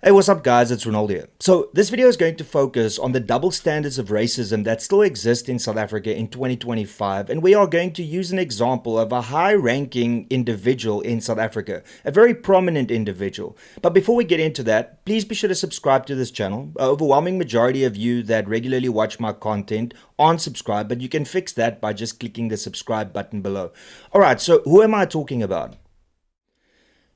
Hey, what's up guys, it's Renaldo here. So this video is going to focus on the double standards of racism that still exist in South Africa in 2025, and we are going to use an example of a high-ranking individual in South Africa, a very prominent individual. But before we get into that, please be sure to subscribe to this channel. An overwhelming majority of you that regularly watch my content aren't subscribed, but you can fix that by just clicking the subscribe button below. Alright, so who am I talking about?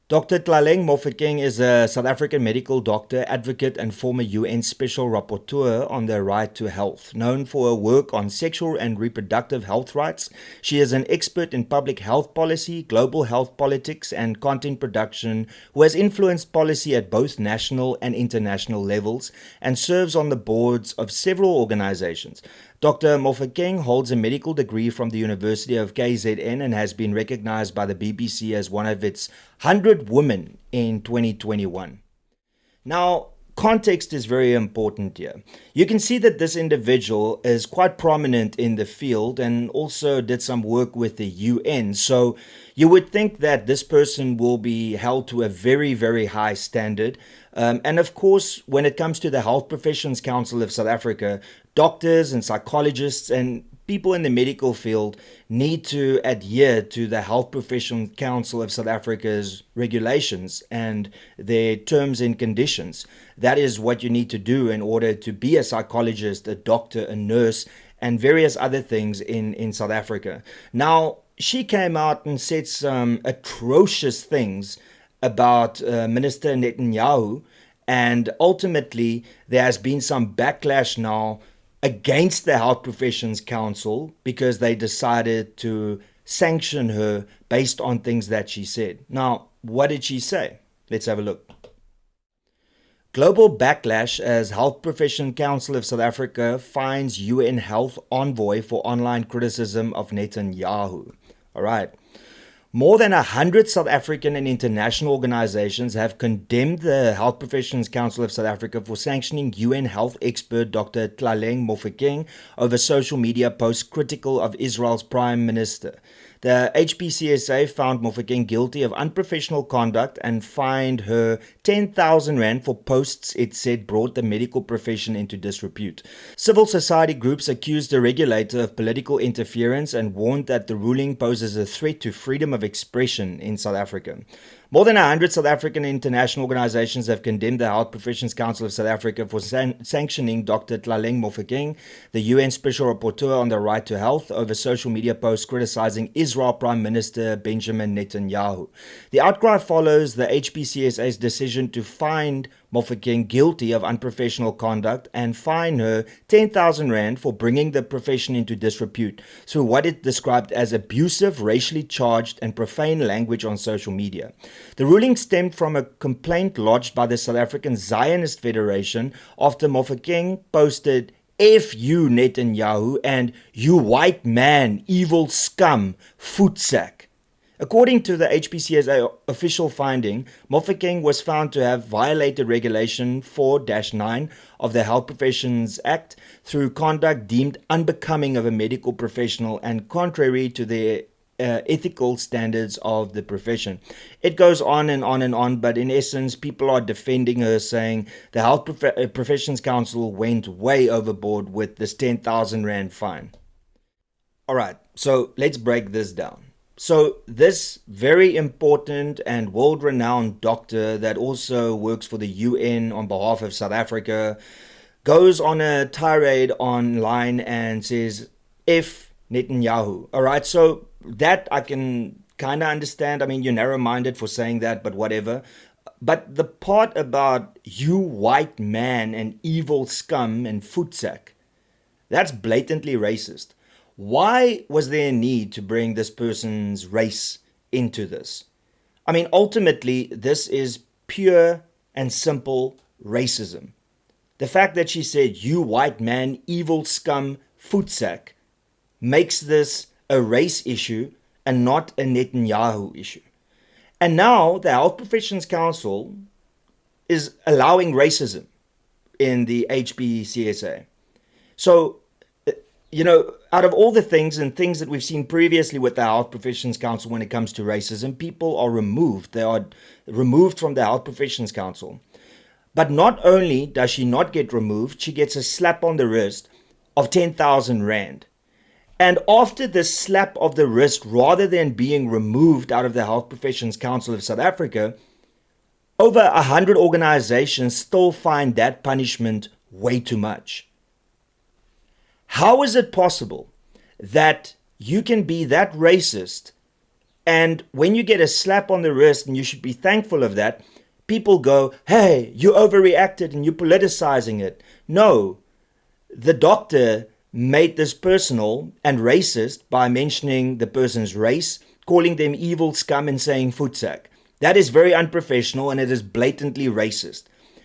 Dr. Tlaleng Mofokeng is a South African medical doctor, advocate, and former UN Special Rapporteur on the right to health. Known for her work on sexual and reproductive health rights, she is an expert in public health policy, global health politics, and content production who has influenced policy at both national and international levels and serves on the boards of several organizations. Dr. Mofokeng holds a medical degree from the University of KZN and has been recognized by the BBC as one of its 100 women in 2021. Now, context is very important here. You can see that this individual is quite prominent in the field and also did some work with the UN. So you would think that this person will be held to a very, very high standard. And of course, when it comes to the Health Professions Council of South Africa, doctors and psychologists and people in the medical field need to adhere to the Health Professions Council of South Africa's regulations and their terms and conditions. That is what you need to do in order to be a psychologist, a doctor, a nurse, and various other things in South Africa. Now, she came out and said some atrocious things about Minister Netanyahu, and ultimately there has been some backlash now against the Health Professions Council because they decided to sanction her based on things that she said. Now, what did she say? Let's have a look. Global backlash as Health Professions Council of South Africa finds UN Health Envoy for online criticism of Netanyahu. All right. More than 100 South African and international organizations have condemned the Health Professions Council of South Africa for sanctioning UN health expert Dr. Tlaleng Mofokeng over social media posts critical of Israel's Prime Minister. The HPCSA found Mofokeng guilty of unprofessional conduct and fined her 10,000 rand for posts it said brought the medical profession into disrepute. Civil society groups accused the regulator of political interference and warned that the ruling poses a threat to freedom of expression in South Africa. More than 100 South African and international organizations have condemned the Health Professions Council of South Africa for sanctioning Dr. Tlaleng Mofokeng, the UN Special Rapporteur on the right to health, over social media posts criticizing Israel Prime Minister Benjamin Netanyahu. The outcry follows the HPCSA's decision to find Mofokeng guilty of unprofessional conduct and fine her 10,000 rand for bringing the profession into disrepute through what it described as abusive, racially charged and profane language on social media. The ruling stemmed from a complaint lodged by the South African Zionist Federation after Mofokeng posted "F you Netanyahu" and "You white man, evil scum, footsack." According to the HPCSA official finding, Mofokeng was found to have violated Regulation 4-9 of the Health Professions Act through conduct deemed unbecoming of a medical professional and contrary to the ethical standards of the profession. It goes on and on and on, but in essence, people are defending her, saying the Health Professions Council went way overboard with this 10,000 rand fine. Alright, so let's break this down. So this very important and world-renowned doctor that also works for the UN on behalf of South Africa goes on a tirade online and says, "F Netanyahu." All right, so that I can kind of understand. I mean, you're narrow-minded for saying that, but whatever. But the part about "you white man and evil scum and footsack," that's blatantly racist. Why was there a need to bring this person's race into this? I mean, ultimately, this is pure and simple racism. The fact that she said, "you white man, evil scum, footsack," makes this a race issue and not a Netanyahu issue. And now the Health Professions Council is allowing racism in the HPCSA. So, out of all the things and things that we've seen previously with the Health Professions Council when it comes to racism, people are removed. They are removed from the Health Professions Council. But not only does she not get removed, she gets a slap on the wrist of 10,000 Rand. And after this slap of the wrist, rather than being removed out of the Health Professions Council of South Africa, over 100 organizations still find that punishment way too much. How is it possible that you can be that racist, and when you get a slap on the wrist, and you should be thankful of that, people go, hey, you overreacted and you're politicizing it? No, the doctor made this personal and racist by mentioning the person's race, calling them evil scum and saying voetsak. That is very unprofessional and it is blatantly racist.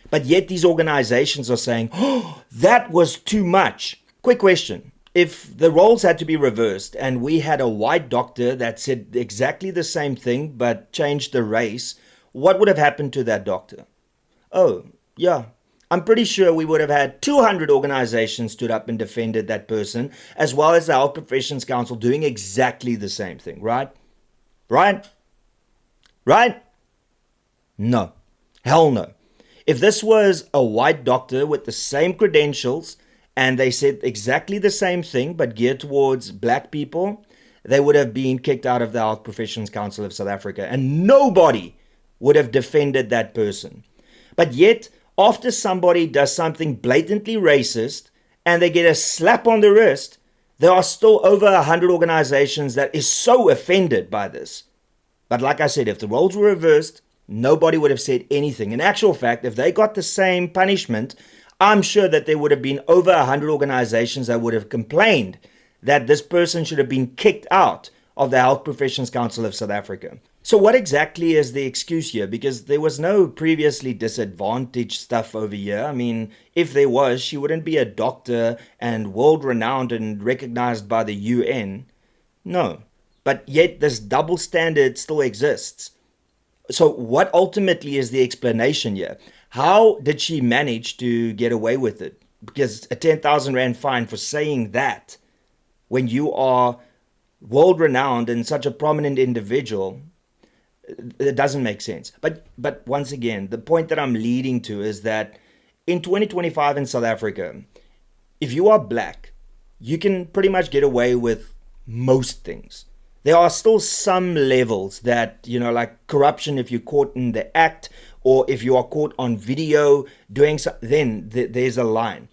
But yet these organizations are saying, oh, that was too much. Quick question. If the roles had to be reversed and we had a white doctor that said exactly the same thing but changed the race, what would have happened to that doctor? Oh, yeah. I'm pretty sure we would have had 200 organizations stood up and defended that person, as well as the Health Professions Council doing exactly the same thing, right? Right? Right? No. Hell no. If this was a white doctor with the same credentials and they said exactly the same thing but geared towards black people, they would have been kicked out of the Health Professions Council of South Africa and nobody would have defended that person. But yet, after somebody does something blatantly racist and they get a slap on the wrist, there are still over 100 organizations that is so offended by this. But like I said, if the roles were reversed, nobody would have said anything. In actual fact, if they got the same punishment, I'm sure that there would have been over 100 organizations that would have complained that this person should have been kicked out of the Health Professions Council of South Africa. So what exactly is the excuse here? Because there was no previously disadvantaged stuff over here. I mean, if there was, she wouldn't be a doctor and world-renowned and recognized by the UN. No. But yet this double standard still exists. So what ultimately is the explanation here? How did she manage to get away with it? Because a 10,000 Rand fine for saying that when you are world-renowned and such a prominent individual, it doesn't make sense. But once again, the point that I'm leading to is that in 2025 in South Africa, if you are black, you can pretty much get away with most things. There are still some levels that, like corruption if you're caught in the act, or if you are caught on video doing so, then there's a line.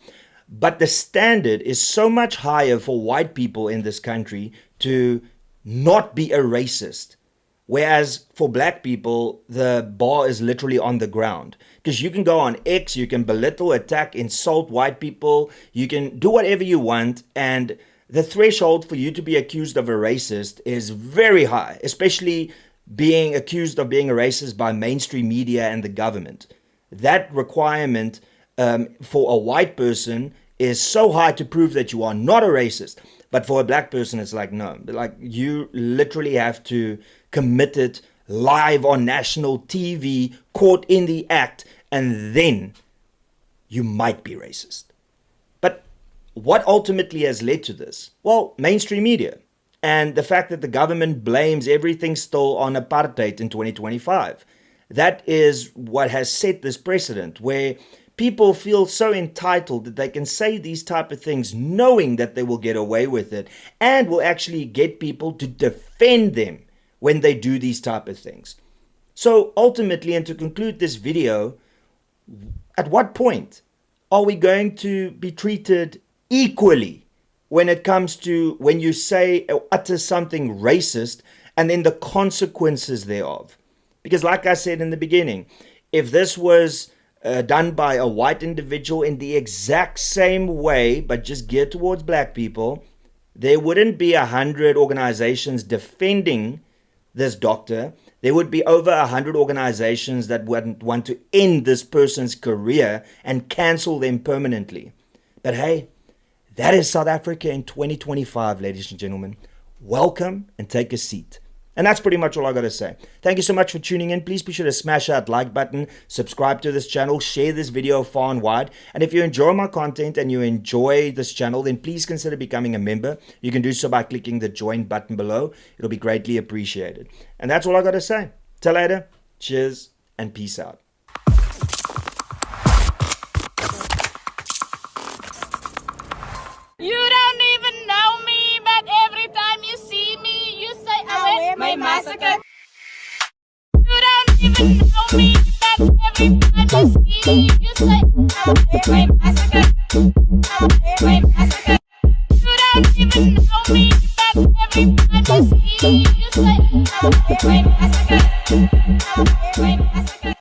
But the standard is so much higher for white people in this country to not be a racist. Whereas for black people, the bar is literally on the ground. Because you can go on X, you can belittle, attack, insult white people, you can do whatever you want, and the threshold for you to be accused of a racist is very high, especially being accused of being a racist by mainstream media and the government. That requirement for a white person is so high to prove that you are not a racist. But for a black person, it's like, no, like you literally have to commit it live on national TV, caught in the act, and then you might be racist. But what ultimately has led to this? Well, mainstream media and the fact that the government blames everything still on apartheid in 2025. That is what has set this precedent where people feel so entitled that they can say these type of things knowing that they will get away with it and will actually get people to defend them when they do these type of things. So ultimately, and to conclude this video, at what point are we going to be treated equally when it comes to when you say or utter something racist and then the consequences thereof? Because like I said in the beginning, if this was done by a white individual in the exact same way, but just geared towards black people, there wouldn't be 100 organizations defending this doctor. There would be over 100 organizations that would want to end this person's career and cancel them permanently. But hey, that is South Africa in 2025, ladies and gentlemen. Welcome and take a seat. And that's pretty much all I got to say. Thank you so much for tuning in. Please be sure to smash that like button, subscribe to this channel, share this video far and wide. And if you enjoy my content and you enjoy this channel, then please consider becoming a member. You can do so by clicking the join button below. It'll be greatly appreciated. And that's all I got to say. Till later. Cheers and peace out. even know me, but everybody see you say, highway massacre, highway massacre. You don't even know me, but everybody see you say, highway massacre.